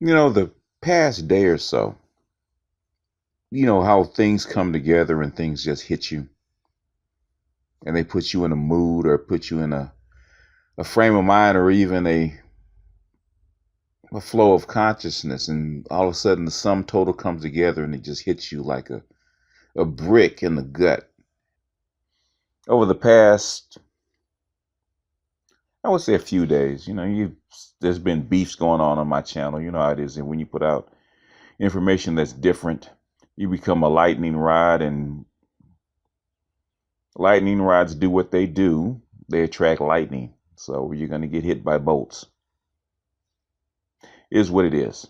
The past day or so, how things come together and things just hit you and they put you in a mood or put you in a frame of mind or even a flow of consciousness. And all of a sudden, the sum total comes together and it just hits you like a brick in the gut. Over the past, I would say a few days, there's been beefs going on my channel. You know how it is. And when you put out information that's different, you become a lightning rod, and lightning rods do what they do. They attract lightning. So you're going to get hit by bolts. Is what it is.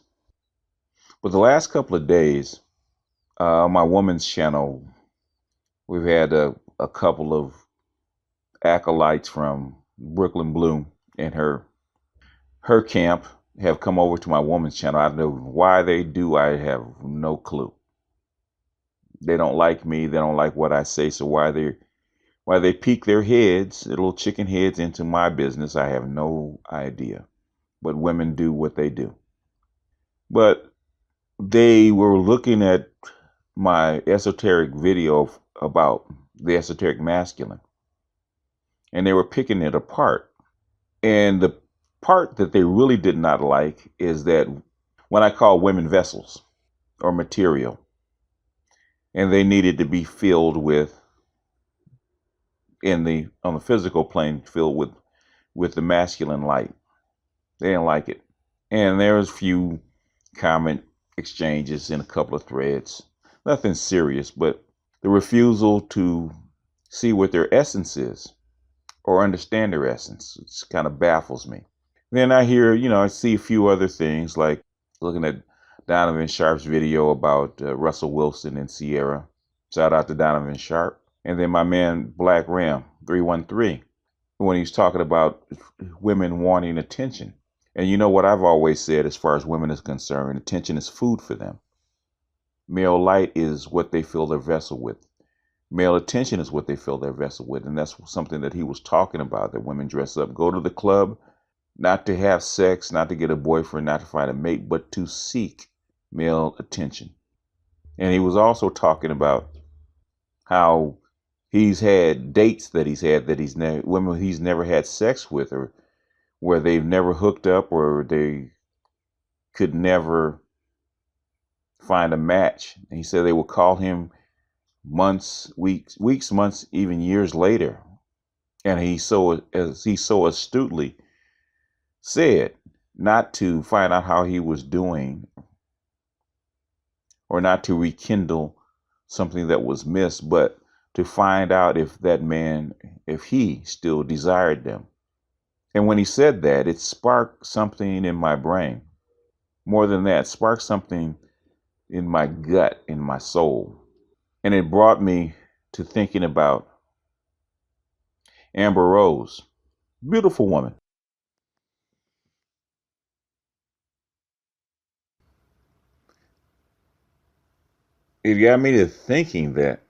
But the last couple of days, on my woman's channel, we've had a couple of acolytes from Brooklyn Blue and her camp have come over to my woman's channel. I don't know why they do. I have no clue. They don't like me. They don't like what I say. So why they peek their heads, little chicken heads, into my business, I have no idea. But women do what they do. But they were looking at my esoteric video about the esoteric masculine, and they were picking it apart. And the part that they really did not like is that when I call women vessels or material, and they needed to be filled with, on the physical plane, filled with the masculine light. They didn't like it. And there was a few comment exchanges in a couple of threads. Nothing serious, but the refusal to see what their essence is or understand their essence. It kind of baffles me. Then I hear, I see a few other things, like looking at Donovan Sharp's video about Russell Wilson and Sierra. Shout out to Donovan Sharp. And then my man Black Ram 313, when he's talking about women wanting attention. And you know what I've always said as far as women is concerned, attention is food for them. Male light is what they fill their vessel with. Male attention is what they fill their vessel with. And that's something that he was talking about, that women dress up, go to the club, not to have sex, not to get a boyfriend, not to find a mate, but to seek male attention. And he was also talking about how he's had dates that women he's never had sex with, or where they've never hooked up, or they could never find a match. And he said they would call him months, weeks, months, even years later. And he so astutely said not to find out how he was doing, or not to rekindle something that was missed, but to find out if that man, if he still desired them. And when he said that, it sparked something in my brain. More than that, sparked something in my gut, in my soul. And it brought me to thinking about Amber Rose, beautiful woman. It got me to thinking that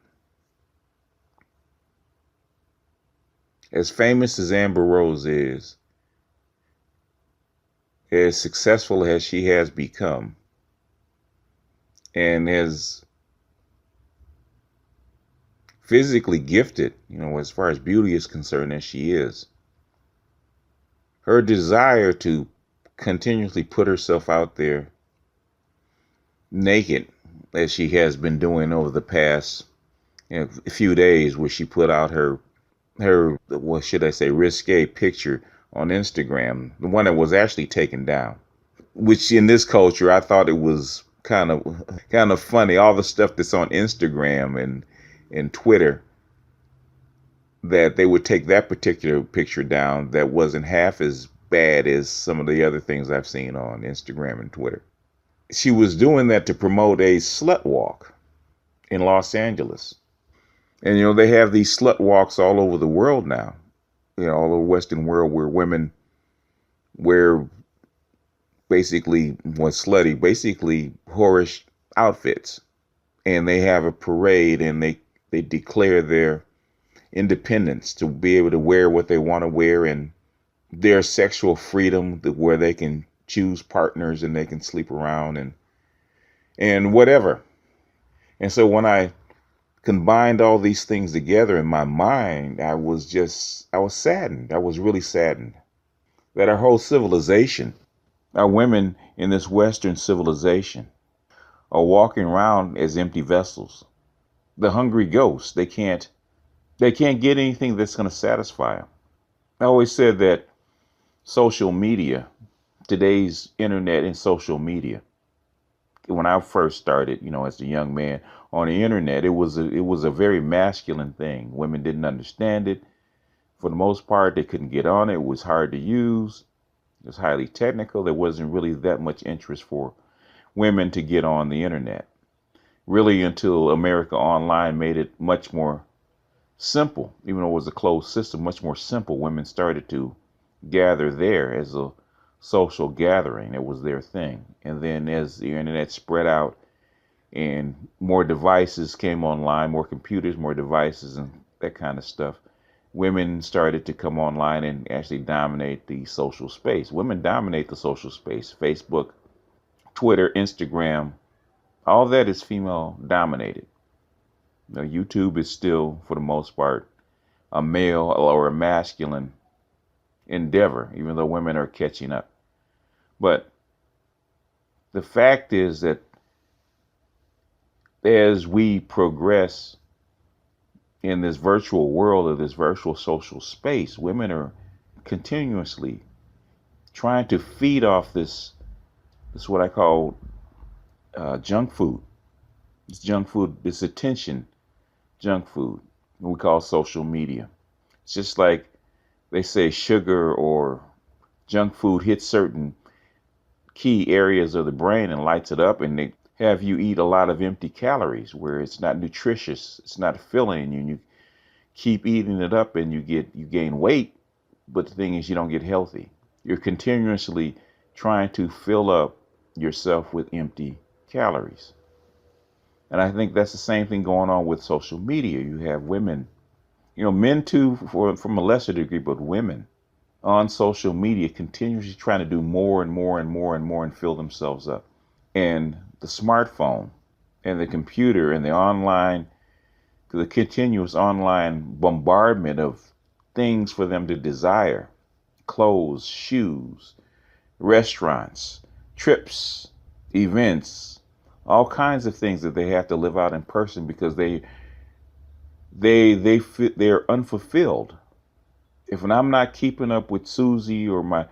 as famous as Amber Rose is, as successful as she has become, and as physically gifted, as far as beauty is concerned, as she is, her desire to continuously put herself out there naked, as she has been doing over the past few days, where she put out her what should I say, risque picture on Instagram, the one that was actually taken down, which in this culture I thought it was kind of funny, all the stuff that's on Instagram and Twitter, that they would take that particular picture down that wasn't half as bad as some of the other things I've seen on Instagram and Twitter. She was doing that to promote a slut walk in Los Angeles. And, they have these slut walks all over the world now, all over the Western world, where women wear basically slutty, basically whorish outfits. And they have a parade, and they declare their independence to be able to wear what they want to wear, and their sexual freedom, where they can choose partners and they can sleep around and whatever. And so when I combined all these things together in my mind, I was saddened. I was really saddened that our whole civilization, our women in this Western civilization, are walking around as empty vessels. The hungry ghosts. They can't get anything that's going to satisfy them. I always said that social media, today's internet and social media, when I first started, as a young man on the internet, it was a very masculine thing. Women didn't understand it. For the most part, they couldn't get on it. It was hard to use. It was highly technical. There wasn't really that much interest for women to get on the internet. Really until America Online made it much more simple, even though it was a closed system, much more simple. Women started to gather there as a social gathering. It was their thing. And then as the internet spread out and more devices came online, more computers, more devices, and that kind of stuff, women started to come online and actually dominate the social space. Women dominate the social space. Facebook, Twitter, Instagram, all that is female dominated. YouTube is still, for the most part, a male or a masculine endeavor, even though women are catching up. But the fact is that as we progress in this virtual world or this virtual social space, women are continuously trying to feed off this what I call junk food. It's junk food, this attention junk food we call social media. It's just like they say sugar or junk food hits certain key areas of the brain and lights it up, and they have you eat a lot of empty calories where it's not nutritious, it's not filling you, and you keep eating it up and you gain weight, but the thing is you don't get healthy. You're continuously trying to fill up yourself with empty calories. And I think that's the same thing going on with social media. You have women, men too, from a lesser degree, but women on social media continuously trying to do more and more and more and more and fill themselves up. And the smartphone and the computer and the continuous online bombardment of things for them to desire, clothes, shoes, restaurants, trips, events, all kinds of things that they have to live out in person because they're unfulfilled. If I'm not keeping up with Susie or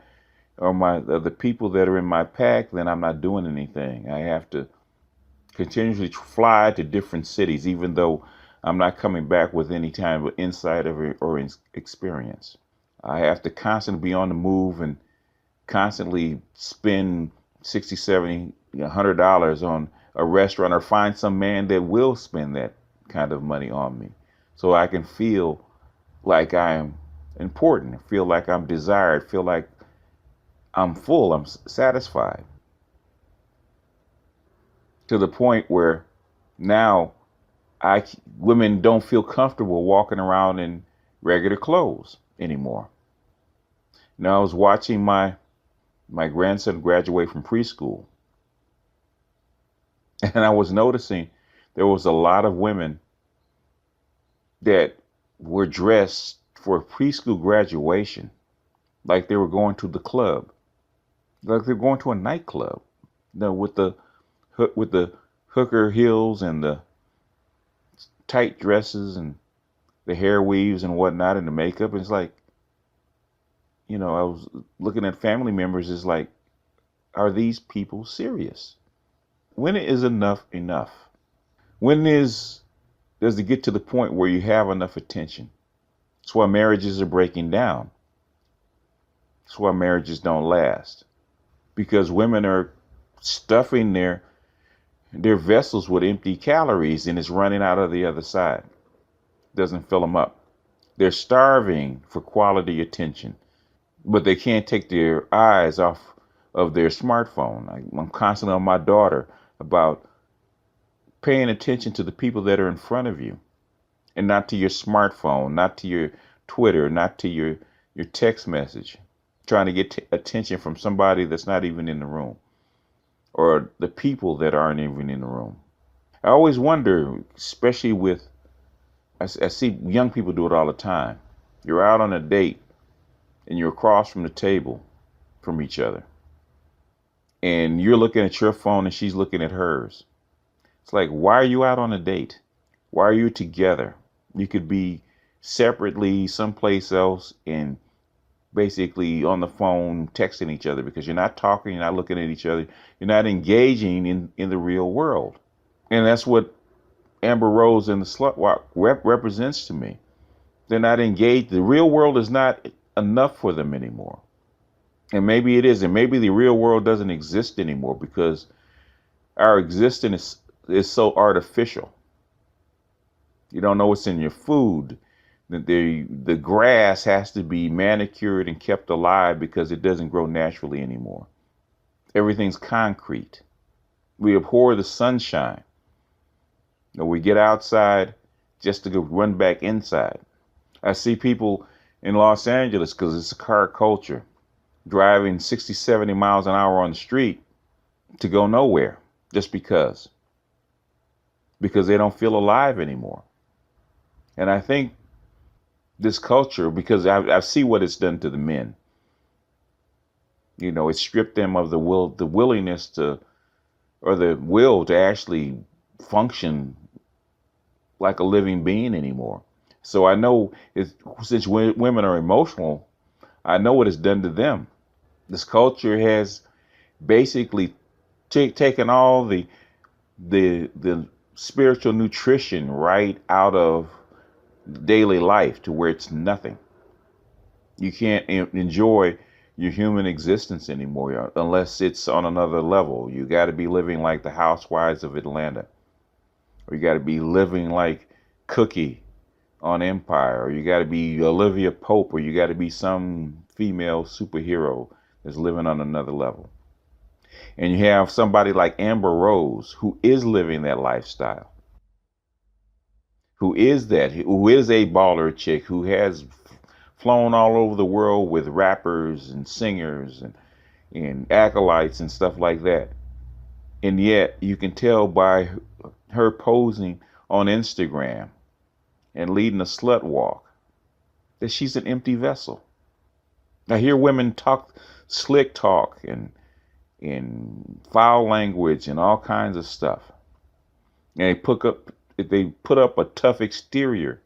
the people that are in my pack, then I'm not doing anything. I have to continuously fly to different cities, even though I'm not coming back with any kind of insight or experience. I have to constantly be on the move and constantly spend 60, 70, $100 on a restaurant or find some man that will spend that kind of money on me so I can feel like I am important, feel like I'm desired, feel like I'm full, I'm satisfied. To the point where now women don't feel comfortable walking around in regular clothes anymore. Now I was watching my grandson graduate from preschool, and I was noticing there was a lot of women that were dressed for preschool graduation like they were going to the club, like they're going to a nightclub, with the hooker heels and the tight dresses and the hair weaves and whatnot and the makeup. And it's like, I was looking at family members. It's like, are these people serious? When is enough enough? When does it get to the point where you have enough attention? That's why marriages are breaking down. That's why marriages don't last. Because women are stuffing their vessels with empty calories and it's running out of the other side. Doesn't fill them up. They're starving for quality attention, but they can't take their eyes off of their smartphone. I'm constantly on my daughter about paying attention to the people that are in front of you and not to your smartphone, not to your Twitter, not to your text message. trying to get attention from somebody that's not even in the room, or the people that aren't even in the room. I always wonder, especially with, I see young people do it all the time. You're out on a date and you're across from the table from each other, and you're looking at your phone and she's looking at hers. It's like, why are you out on a date? Why are you together? You could be separately someplace else and basically on the phone texting each other, because you're not talking, you're not looking at each other, you're not engaging in the real world. And that's what Amber Rose and the Slut Walk represents to me. They're not engaged. The real world is not enough for them anymore. And maybe it is. And maybe the real world doesn't exist anymore because our existence is so artificial. You don't know what's in your food. The grass has to be manicured and kept alive because it doesn't grow naturally anymore. Everything's concrete. We abhor the sunshine. We get outside just to go run back inside. I see people in Los Angeles, because it's a car culture, driving 60, 70 miles an hour on the street to go nowhere just because they don't feel alive anymore. And I think this culture, because I see what it's done to the men. It stripped them of the willingness to, or the will to actually function like a living being anymore. So I know, since women are emotional, I know what it's done to them. This culture has basically taken all the spiritual nutrition right out of daily life to where it's nothing. You can't enjoy your human existence anymore unless it's on another level. You got to be living like the housewives of Atlanta, or you got to be living like Cookie on Empire, or you got to be Olivia Pope, or you got to be some female superhero that's living on another level. And you have somebody like Amber Rose, who is living that lifestyle, who is a baller chick, who has flown all over the world with rappers and singers and acolytes and stuff like that. And yet you can tell by her posing on Instagram and leading a slut walk that she's an empty vessel. I hear women talk slick talk and foul language and all kinds of stuff. And they put up a tough exterior,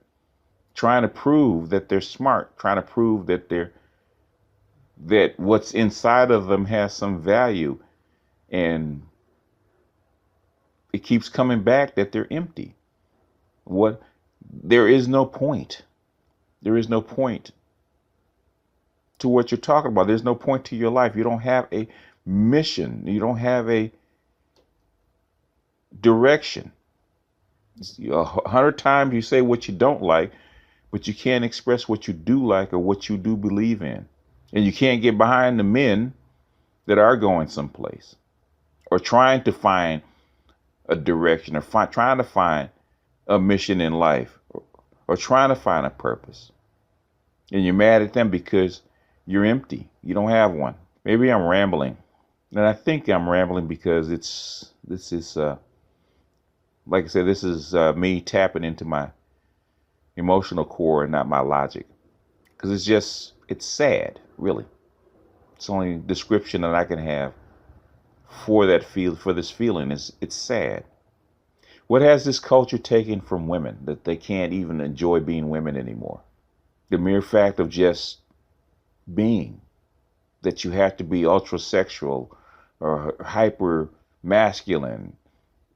trying to prove that they're smart, trying to prove that what's inside of them has some value. And it keeps coming back that they're empty. There is no point. There is no point to what you're talking about. There's no point to your life. You don't have a mission. You don't have a direction. 100 times you say what you don't like, but you can't express what you do like or what you do believe in. And you can't get behind the men that are going someplace or trying to find a direction, or trying to find a mission in life, or trying to find a purpose. And you're mad at them because you're empty. You don't have one. Maybe I'm rambling. And I think I'm rambling because this is like I said, this is me tapping into my emotional core and not my logic. Because it's sad, really. It's the only description that I can have for this feeling is it's sad. What has this culture taken from women that they can't even enjoy being women anymore? The mere fact of just being, that you have to be ultrasexual or hyper masculine,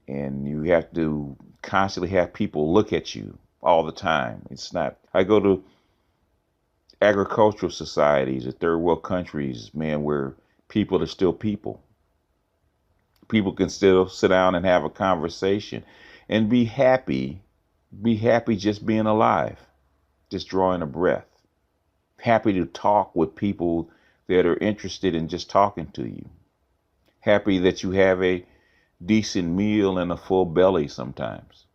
and you have to constantly have people look at you all the time. It's not. I go to agricultural societies or third world countries, man, where people are still people. People can still sit down and have a conversation and be happy just being alive, just drawing a breath. Happy to talk with people that are interested in just talking to you. Happy that you have a decent meal and a full belly sometimes.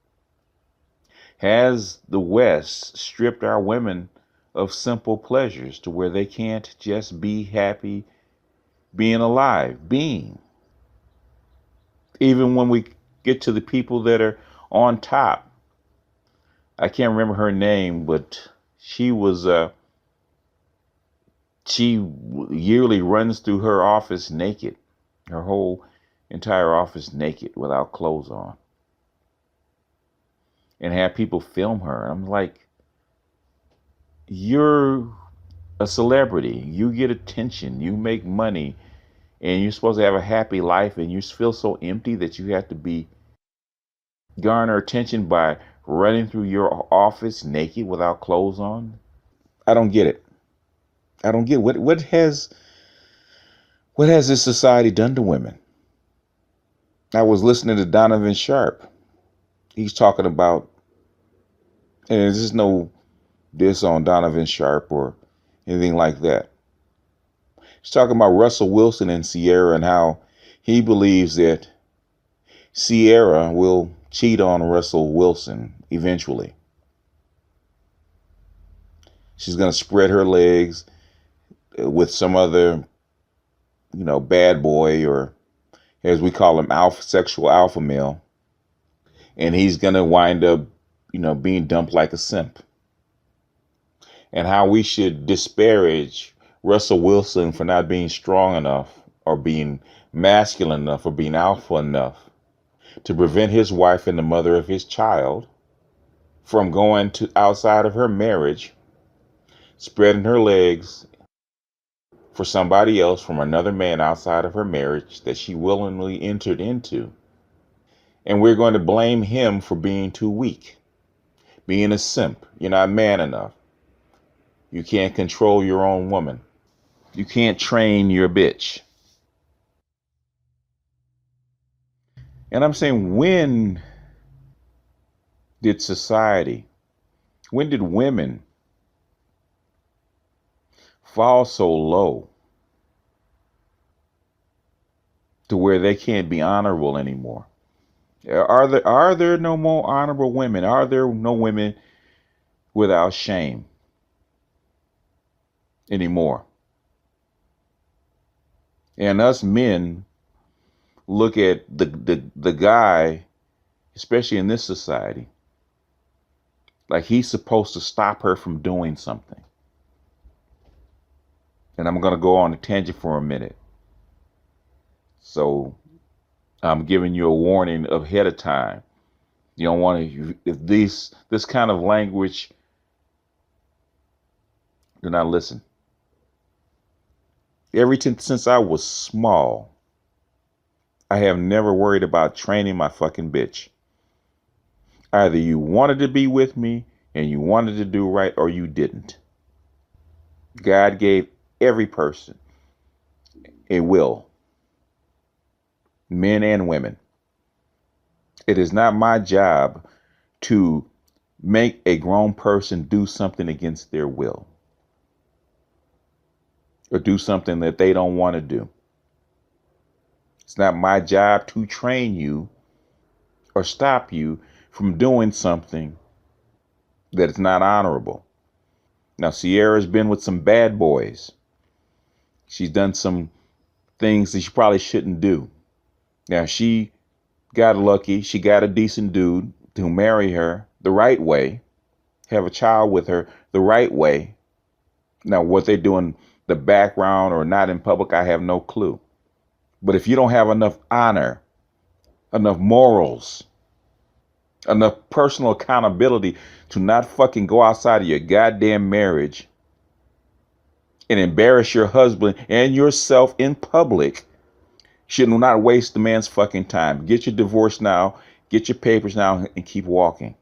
Has the West stripped our women of simple pleasures to where they can't just be happy being alive, being. Even when we get to the people that are on top, I can't remember her name, but she was she yearly runs through her office naked, her whole entire office naked without clothes on, and have people film her. I'm like, you're a celebrity, you get attention, you make money, and you're supposed to have a happy life, and you feel so empty that you have to be garner attention by running through your office naked without clothes on. I don't get it. I don't get it. What has this society done to women? I was listening to Donovan Sharp. He's talking about, and there's no diss on Donovan Sharp or anything like that. He's talking about Russell Wilson and Sierra and how he believes that Sierra will cheat on Russell Wilson eventually. She's going to spread her legs with some other, bad boy, or as we call him, sexual alpha male. And he's going to wind up, being dumped like a simp. And how we should disparage Russell Wilson for not being strong enough or being masculine enough or being alpha enough to prevent his wife and the mother of his child from going to outside of her marriage, spreading her legs for somebody else from another man outside of her marriage that she willingly entered into. And we're going to blame him for being too weak, being a simp. You're not man enough. You can't control your own woman. You can't train your bitch. And I'm saying, when did society, when did women fall so low to where they can't be honorable anymore? Are there no more honorable women? Are there no women without shame anymore? And us men look at the guy, especially in this society, like he's supposed to stop her from doing something. And I'm going to go on a tangent for a minute. So I'm giving you a warning ahead of time. You don't want to, if this kind of language, do not listen. Since I was small, I have never worried about training my fucking bitch. Either you wanted to be with me and you wanted to do right, or you didn't. God gave every person a will, men and women. It is not my job to make a grown person do something against their will or do something that they don't want to do. It's not my job to train you or stop you from doing something that is not honorable. Now, Sierra's been with some bad boys. She's done some things that she probably shouldn't do. Now, she got lucky. She got a decent dude to marry her the right way, have a child with her the right way. Now, what they do in the background or not in public, I have no clue. But if you don't have enough honor, enough morals, enough personal accountability to not fucking go outside of your goddamn marriage and embarrass your husband and yourself in public, should not waste the man's fucking time. Get your divorce now, get your papers now, and keep walking.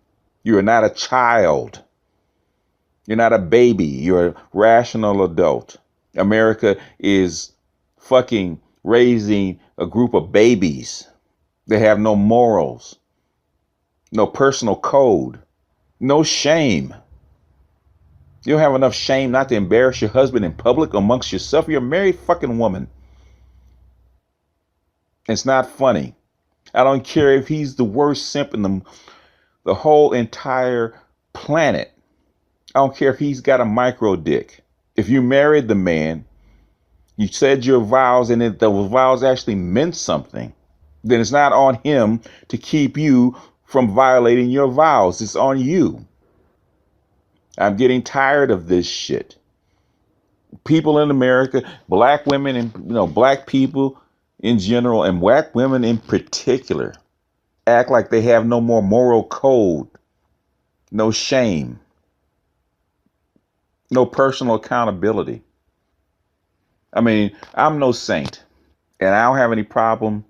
You are not a child. You're not a baby. You're a rational adult. America is fucking raising a group of babies. They have no morals, no personal code, no shame. You don't have enough shame not to embarrass your husband in public amongst yourself. You're a married fucking woman. It's not funny. I don't care if he's the worst simp in the whole entire planet. I don't care if he's got a micro dick. If you married the man, you said your vows, and if the vows actually meant something, then it's not on him to keep you from violating your vows. It's on you. I'm getting tired of this shit. People in America, black women and black people in general, and black women in particular, act like they have no more moral code, no shame, no personal accountability. I mean, I'm no saint, and I don't have any problem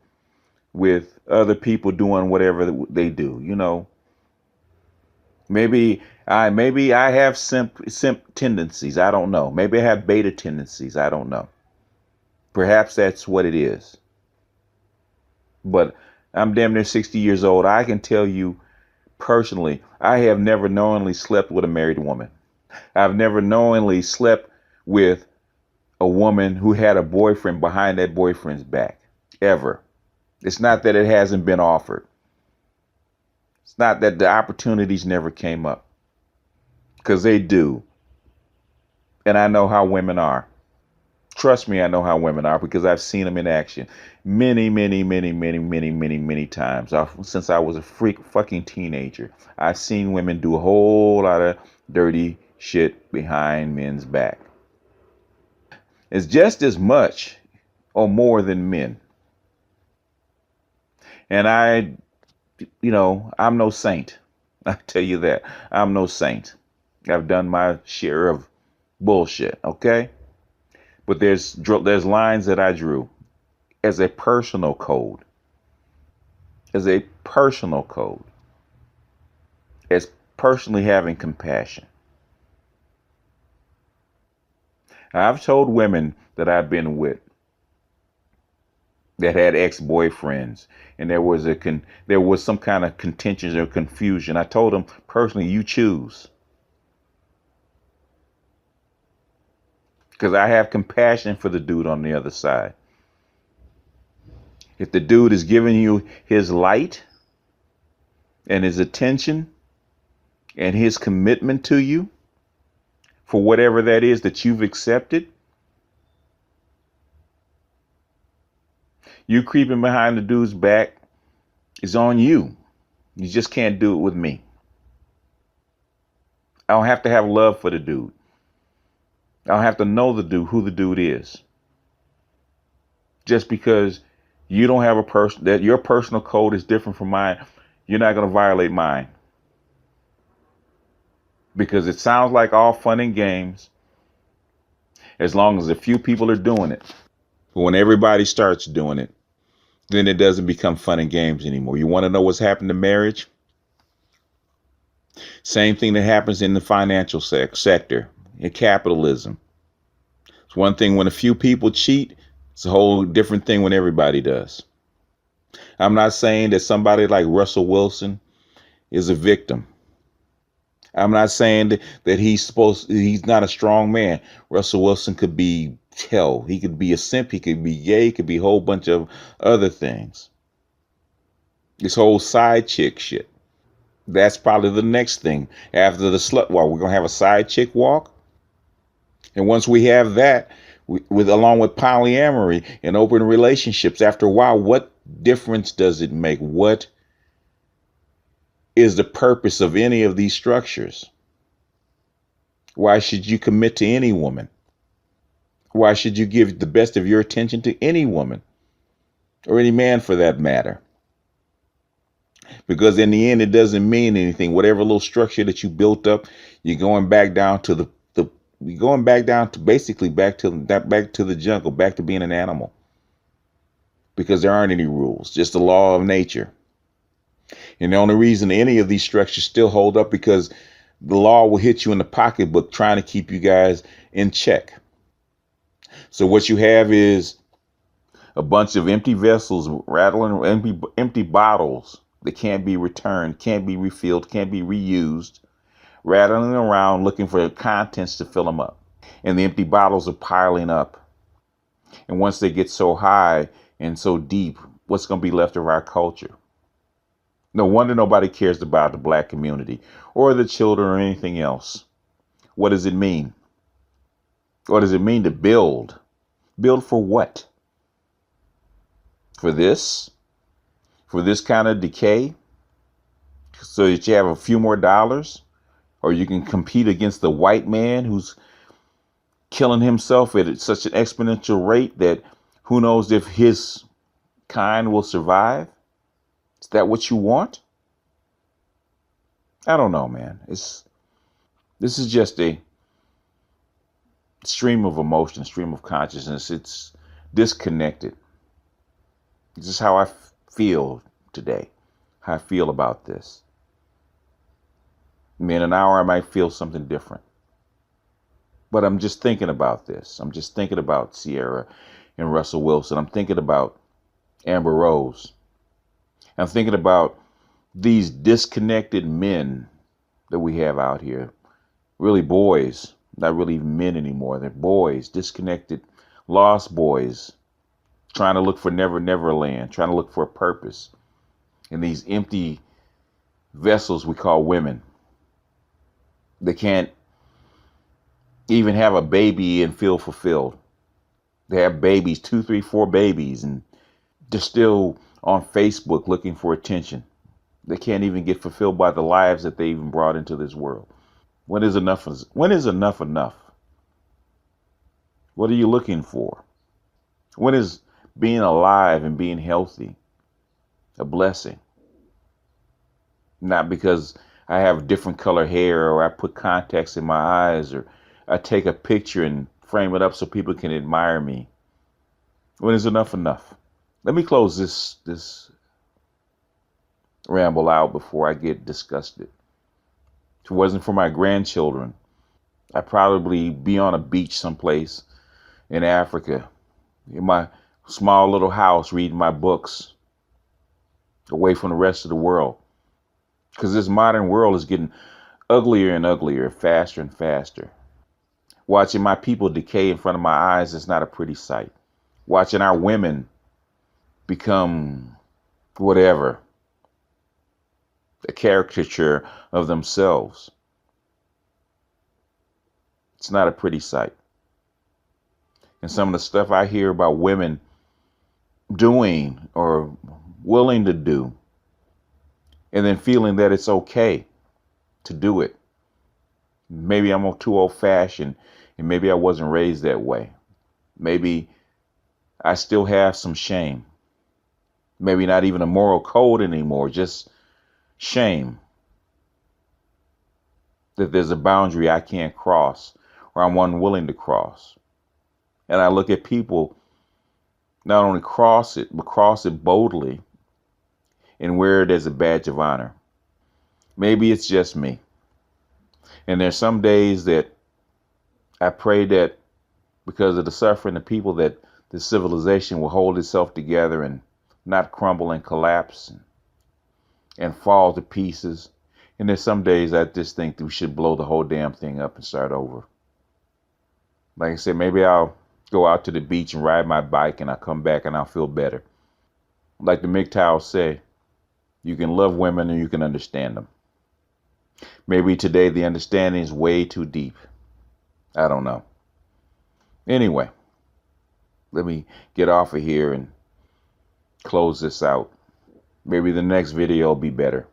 with other people doing whatever they do. Maybe I have simp tendencies. I don't know. Maybe I have beta tendencies. I don't know. Perhaps that's what it is. But I'm damn near 60 years old. I can tell you personally, I have never knowingly slept with a married woman. I've never knowingly slept with a woman who had a boyfriend behind that boyfriend's back. Ever. It's not that it hasn't been offered. It's not that the opportunities never came up. Because they do. And I know how women are. Trust me, I know how women are because I've seen them in action many, many, many, many, many, many, many times. Since I was a fucking teenager, I've seen women do a whole lot of dirty shit behind men's back. It's just as much or more than men. And I'm no saint. I tell you that. I'm no saint. I've done my share of bullshit, okay? But there's lines that I drew as a personal code. As a personal code. As personally having compassion. I've told women that I've been with that had ex-boyfriends, and there was some kind of contention or confusion. I told them personally, you choose. Because I have compassion for the dude on the other side. If the dude is giving you his light and his attention and his commitment to you for whatever that is that you've accepted, you creeping behind the dude's back is on you. You just can't do it with me. I don't have to have love for the dude. I don't have to know who the dude is. Just because you don't have that your personal code is different from mine, you're not going to violate mine. Because it sounds like all fun and games as long as a few people are doing it. But when everybody starts doing it, then it doesn't become fun and games anymore. You want to know what's happened to marriage? Same thing that happens in the financial sector, in capitalism. It's one thing when a few people cheat. It's a whole different thing when everybody does. I'm not saying that somebody like Russell Wilson is a victim. I'm not saying that he's not a strong man. Russell Wilson could be hell. He could be a simp. He could be gay. He could be a whole bunch of other things. This whole side chick shit. That's probably the next thing after the slut walk. We're going to have a side chick walk. And once we have that, along with polyamory and open relationships, after a while, what difference does it make? What is the purpose of any of these structures? Why should you commit to any woman? Why should you give the best of your attention to any woman or any man for that matter? Because in the end, it doesn't mean anything. Whatever little structure that you built up, you're going back down to basically back to the jungle, back to being an animal. Because there aren't any rules, just the law of nature. And the only reason any of these structures still hold up because the law will hit you in the pocketbook trying to keep you guys in check. So what you have is a bunch of empty vessels rattling, empty bottles that can't be returned, can't be refilled, can't be reused, rattling around looking for contents to fill them up. And the empty bottles are piling up. And once they get so high and so deep, what's going to be left of our culture? No wonder nobody cares about the black community or the children or anything else. What does it mean? What does it mean to build? Build for what? For this? For this kind of decay? So that you have a few more dollars? Or you can compete against the white man who's killing himself at such an exponential rate that who knows if his kind will survive? Is that what you want? I don't know, man. This is just a stream of emotion, stream of consciousness. It's disconnected. This is how I feel today, how I feel about this. I mean, in an hour, I might feel something different. But I'm just thinking about this. I'm just thinking about Sierra and Russell Wilson. I'm thinking about Amber Rose. I'm thinking about these disconnected men that we have out here. Really boys, not really men anymore. They're boys, disconnected, lost boys, trying to look for Never Never Land, trying to look for a purpose in these empty vessels we call women. They can't even have a baby and feel fulfilled. They have babies, 2, 3, 4 babies, and they're still on Facebook looking for attention. They can't even get fulfilled by the lives that they even brought into this world. When is enough enough? What are you looking for? When is being alive and being healthy a blessing? Not because I have different color hair or I put contacts in my eyes or I take a picture and frame it up so people can admire me. When is enough enough? Let me close this ramble out before I get disgusted. If it wasn't for my grandchildren, I'd probably be on a beach someplace in Africa, in my small little house, reading my books, away from the rest of the world. Because this modern world is getting uglier and uglier, faster and faster. Watching my people decay in front of my eyes is not a pretty sight. Watching our women become whatever, a caricature of themselves. It's not a pretty sight. And some of the stuff I hear about women doing or willing to do, and then feeling that it's okay to do it. Maybe I'm too old fashioned and maybe I wasn't raised that way. Maybe I still have some shame. Maybe not even a moral code anymore, just shame that there's a boundary I can't cross or I'm unwilling to cross. And I look at people not only cross it, but cross it boldly and wear it as a badge of honor. Maybe it's just me. And there's some days that I pray that because of the suffering of people that the civilization will hold itself together and not crumble and collapse and fall to pieces. And there's some days I just think that we should blow the whole damn thing up and start over. Like I said, maybe I'll go out to the beach and ride my bike and I'll come back and I'll feel better. Like the MGTOWs say, you can love women and you can understand them. Maybe today the understanding is way too deep. I don't know. Anyway, let me get off of here and close this out. Maybe the next video will be better.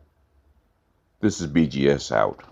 This is BGS out.